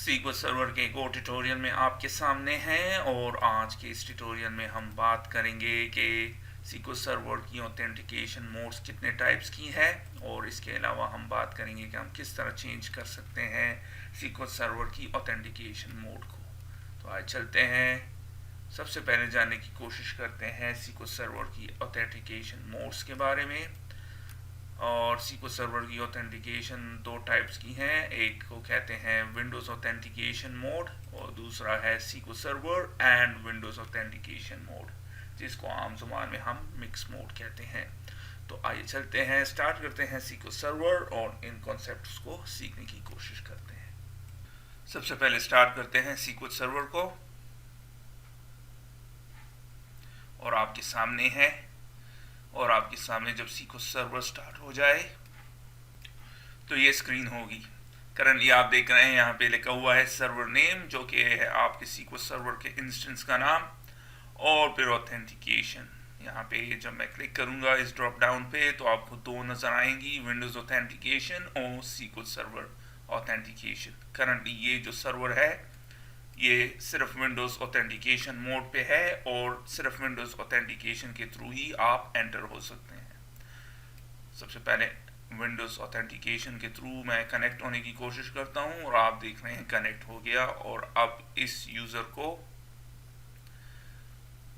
SQL server के एक और ट्यूटोरियल में आपके सामने हैं और आज के इस ट्यूटोरियल में हम बात करेंगे कि सीक्वल सर्वर की ऑथेंटिकेशन मोड्स कितने टाइप्स की है और इसके अलावा हम बात करेंगे कि हम किस तरह चेंज कर सकते हैं सीक्वल सर्वर की ऑथेंटिकेशन मोड को। तो आज चलते हैं, सबसे पहले जानने की कोशिश करते हैं सीक्वल सर्वर की ऑथेंटिकेशन मोड्स के बारे में। और सीक्वल सर्वर की ऑथेंटिकेशन दो टाइप्स की हैं, एक को कहते हैं विंडोज़ ऑथेंटिकेशन मोड और दूसरा है SQL server and Windows authentication mode, जिसको आम जुबान में हम मिक्स मोड कहते हैं। तो आइए चलते हैं, स्टार्ट करते हैं सीक्वल सर्वर और इन कॉन्सेप्ट्स को सीखने की कोशिश करते हैं। सबसे पहले स्टार्ट करते हैं सीक्वल सर्वर को और आपके सामने है, और आपके सामने जब सीक्वल सर्वर स्टार्ट हो जाए तो ये स्क्रीन होगी। करंटली आप देख रहे हैं यहाँ पे लिखा हुआ है सर्वर नेम, जो कि है आपके सीक्वल सर्वर के इंस्टेंस का नाम, और फिर ऑथेंटिकेशन। यहाँ पे जब मैं क्लिक करूँगा इस ड्रॉप डाउन पे तो आपको दो नज़र आएंगी, विंडोज़ ऑथेंटिकेशन और सीक्वल सर्वर ऑथेंटिकेशन। करंटली ये जो सर्वर है ये सिर्फ विंडोज़ ऑथेंटिकेशन मोड पे है और सिर्फ विंडोज़ ऑथेंटिकेशन के थ्रू ही आप एंटर हो सकते हैं। सबसे पहले विंडोज़ ऑथेंटिकेशन के थ्रू मैं कनेक्ट होने की कोशिश करता हूं और आप देख रहे हैं कनेक्ट हो गया, और अब इस यूज़र को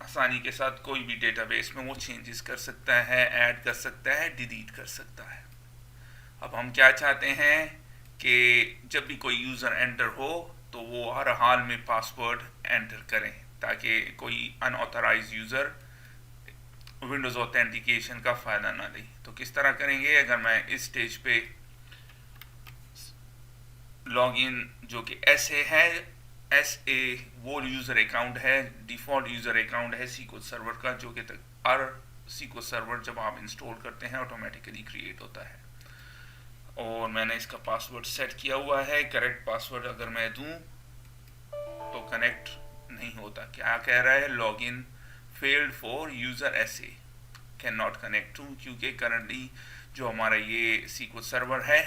आसानी के साथ कोई भी डेटाबेस में वो चेंजेस कर सकता है, ऐड कर सकता है, डिलीट कर सकता है। अब हम क्या चाहते हैं कि जब भी कोई यूज़र एंटर हो तो वो हर हाल में पासवर्ड एंटर करें, ताकि कोई अनऑथराइज यूज़र विंडोज़ ऑथेंटिकेशन का फ़ायदा ना ले। तो किस तरह करेंगे, अगर मैं इस स्टेज पे लॉगिन जो कि SA वो यूज़र अकाउंट है, डिफ़ॉल्ट यूज़र अकाउंट है सीक्वल सर्वर का, जो कि हर सीक्वल सर्वर जब आप इंस्टॉल करते हैं ऑटोमेटिकली क्रिएट होता है। और मैंने इसका पासवर्ड सेट किया हुआ है। करेक्ट पासवर्ड अगर मैं दूं तो कनेक्ट नहीं होता। क्या कह रहा है, login failed for user SA can not connect to, क्योंकि करंटली जो हमारा ये सीक्वल सर्वर है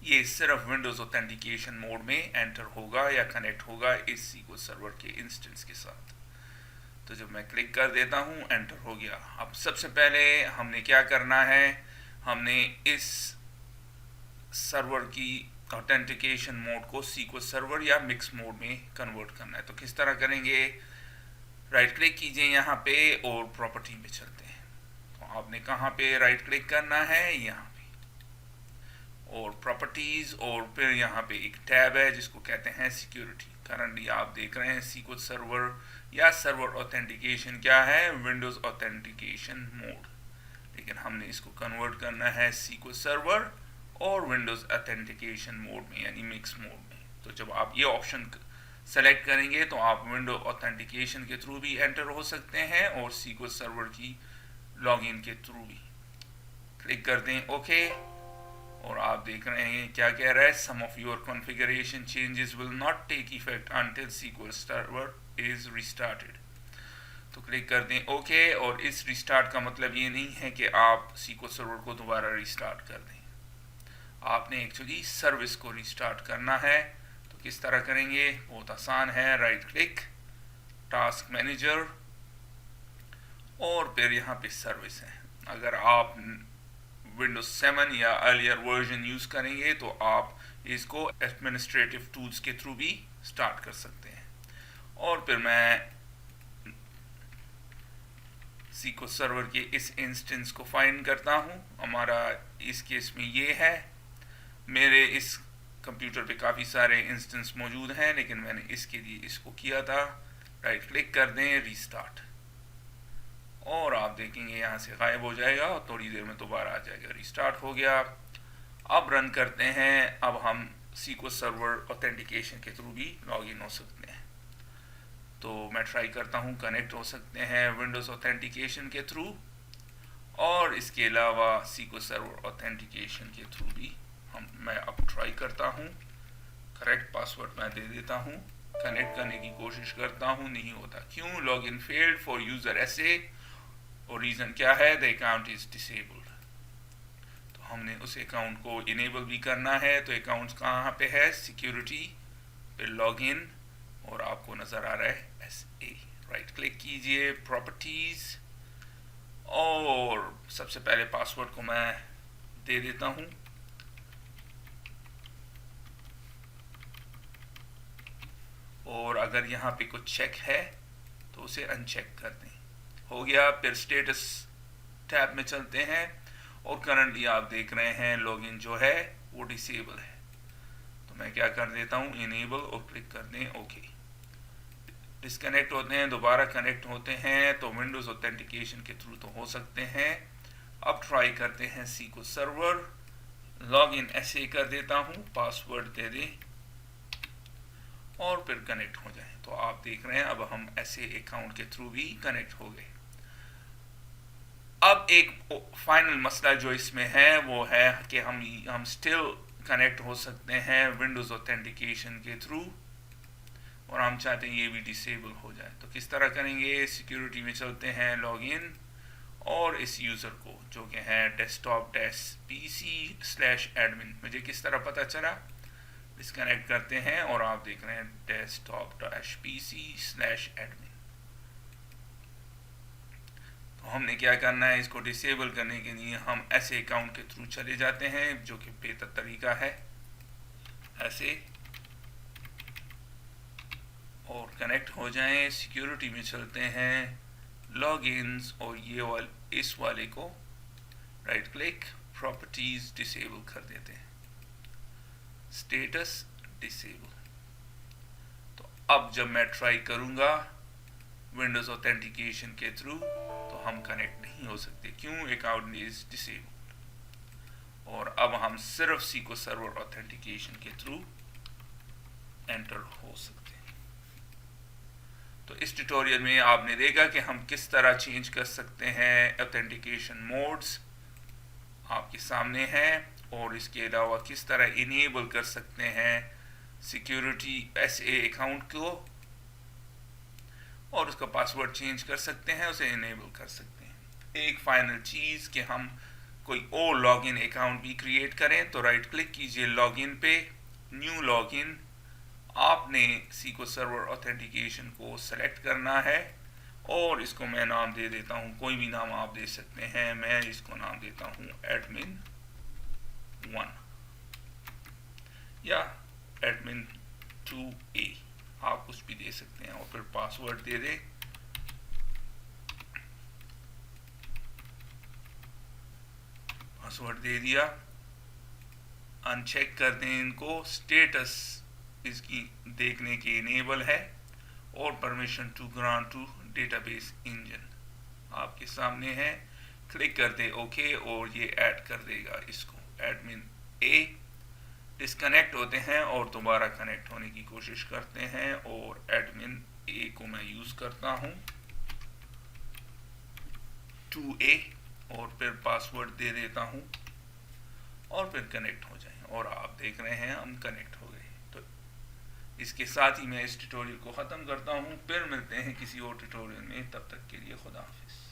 ये सिर्फ विंडोज़ ऑथेंटिकेशन मोड में एंटर होगा या कनेक्ट होगा इस सीक्वल सर्वर के इंस्टेंस के साथ। तो जब मैं क्लिक कर देता हूँ एंटर हो गया। अब सबसे पहले हमने क्या करना है, हमने इस सर्वर की ऑथेंटिकेशन मोड को सीक्वल सर्वर या मिक्स मोड में कन्वर्ट करना है। तो किस तरह करेंगे, राइट क्लिक कीजिए यहाँ पे और प्रॉपर्टी में चलते हैं। तो आपने कहाँ पे राइट क्लिक करना है, यहाँ पे, और प्रॉपर्टीज, और फिर यहाँ पे एक टैब है जिसको कहते हैं सिक्योरिटी। करंटली आप देख रहे हैं सीक्वल सर्वर या सर्वर ऑथेंटिकेशन क्या है, विंडोज़ ऑथेंटिकेशन मोड, लेकिन हमने इसको कन्वर्ट करना है सीक्वल सर्वर और विंडोज़ ऑथेंटिकेशन मोड में, यानी मिक्स मोड में। तो जब आप ये ऑप्शन सेलेक्ट करेंगे तो आप विंडो ऑथेंटिकेशन के थ्रू भी एंटर हो सकते हैं और सीक्वल सर्वर की लॉगिन के थ्रू भी। क्लिक कर दें ओके, और आप देख रहे हैं क्या कह रहा है, some of your configuration changes will not take effect until SQL server is restarted. तो क्लिक कर दें ओके। और इस रिस्टार्ट का मतलब ये नहीं है कि आप सीक्वल सर्वर को दोबारा रिस्टार्ट कर दें, आपने एक्चुअली सर्विस को रिस्टार्ट करना है। तो किस तरह करेंगे, बहुत आसान है, राइट क्लिक, टास्क मैनेजर, और फिर यहाँ पे सर्विस है। अगर आप विंडोज 7 या अर्लियर वर्जन यूज़ करेंगे तो आप इसको एडमिनिस्ट्रेटिव टूल्स के थ्रू भी स्टार्ट कर सकते हैं। और फिर मैं सीक्वल सर्वर के इस इंस्टेंस को फाइंड करता हूँ। हमारा इस केस में ये है, मेरे इस कंप्यूटर पे काफ़ी सारे इंस्टेंस मौजूद हैं, लेकिन मैंने इसके लिए इसको किया था। राइट क्लिक कर दें, रीस्टार्ट, और आप देखेंगे यहाँ से गायब हो जाएगा और थोड़ी देर में दोबारा आ जाएगा। रिस्टार्ट हो गया। अब रन करते हैं। अब हम सीक्वल सर्वर ऑथेंटिकेशन के थ्रू भी लॉगिन हो सकते हैं। तो मैं ट्राई करता हूँ, कनेक्ट हो सकते हैं विंडोज़ ऑथेंटिकेशन के थ्रू, और इसके अलावा सीक्वल सर्वर ऑथेंटिकेशन के थ्रू भी मैं अब ट्राई करता हूँ। करेक्ट पासवर्ड मैं दे देता हूँ, कनेक्ट करने की कोशिश करता हूँ, नहीं होता। क्यों, login failed for user SA, और रीज़न क्या है, द अकाउंट इज डिसेबल्ड। तो हमने उस अकाउंट को इनेबल भी करना है। तो अकाउंट्स कहाँ पे है, सिक्योरिटी, फिर लॉगिन, और आपको नज़र आ रहा है SA। राइट क्लिक कीजिए, प्रॉपर्टीज़, और सबसे पहले पासवर्ड को मैं दे देता हूँ, और अगर यहाँ पे कुछ चेक है तो उसे अनचेक कर दें। हो गया। फिर स्टेटस टैब में चलते हैं, और करंटली आप देख रहे हैं लॉगिन जो है वो डिसेबल है। तो मैं क्या कर देता हूँ, इनेबल, और क्लिक कर दें ओके। डिस्कनेक्ट होते हैं, दोबारा कनेक्ट होते हैं, तो विंडोज ऑथेंटिकेशन के थ्रू तो हो सकते हैं। अब ट्राई करते हैं SQL सर्वर, लॉगिन ऐसे कर देता हूँ, पासवर्ड दे दें, और फिर कनेक्ट हो जाए। तो आप देख रहे हैं अब हम ऐसे अकाउंट के थ्रू भी कनेक्ट हो गए। अब एक फाइनल मसला जो इसमें है वो है कि हम स्टिल कनेक्ट हो सकते हैं विंडोज ऑथेंटिकेशन के थ्रू, और हम चाहते हैं ये भी डिसेबल हो जाए। तो किस तरह करेंगे, सिक्योरिटी में चलते हैं, लॉगिन, और इस यूज़र को जो कि है desktop-pc/admin, मुझे किस तरह पता चला, डिस्कनेक्ट करते हैं, और आप देख रहे हैं desktop-pc/admin। तो हमने क्या करना है, इसको डिसेबल करने के लिए हम ऐसे अकाउंट के थ्रू चले जाते हैं जो कि बेहतर तरीका है, ऐसे, और कनेक्ट हो जाएं। सिक्योरिटी में चलते हैं, लॉगिन्स, और ये इस वाले को राइट क्लिक, प्रॉपर्टीज, डिसेबल कर देते हैं, स्टेटस डिसेबल। तो अब जब मैं ट्राई करूंगा विंडोज ऑथेंटिकेशन के थ्रू तो हम कनेक्ट नहीं हो सकते, क्यों, अकाउंट इज डिसेबल। और अब हम सिर्फ SQL सर्वर ऑथेंटिकेशन के थ्रू एंटर हो सकते हैं। तो इस ट्यूटोरियल में आपने देखा कि हम किस तरह चेंज कर सकते हैं, ऑथेंटिकेशन मोड्स आपके सामने हैं, और इसके अलावा किस तरह इनेबल कर सकते हैं सिक्योरिटी SA अकाउंट को, और उसका पासवर्ड चेंज कर सकते हैं, उसे इनेबल कर सकते हैं। एक फाइनल चीज़ कि हम कोई और लॉगिन अकाउंट भी क्रिएट करें, तो राइट क्लिक कीजिए लॉगिन पे, न्यू लॉगिन, आपने SQL सर्वर ऑथेंटिकेशन को सेलेक्ट करना है, और इसको मैं नाम दे देता हूँ, कोई भी नाम आप दे सकते हैं, मैं इसको नाम देता हूँ admin1 या admin2a, आप कुछ भी दे सकते हैं, और फिर पासवर्ड दे दें, पासवर्ड दे दिया, अनचेक कर दें इनको, स्टेटस इसकी देखने के इनेबल है, और permission to grant to database engine आपके सामने है, क्लिक कर दे ओके, और ये ऐड कर देगा इसको admin1a। डिस्कनेक्ट होते हैं और दोबारा कनेक्ट होने की कोशिश करते हैं, और admin1a को मैं यूज करता हूं 2a, और फिर पासवर्ड दे देता हूं, और फिर कनेक्ट हो जाए, और आप देख रहे हैं हम कनेक्ट हो गए। तो इसके साथ ही मैं इस ट्यूटोरियल को ख़त्म करता हूं, फिर मिलते हैं किसी और ट्यूटोरियल में, तब तक के लिए खुदा हाफिज़।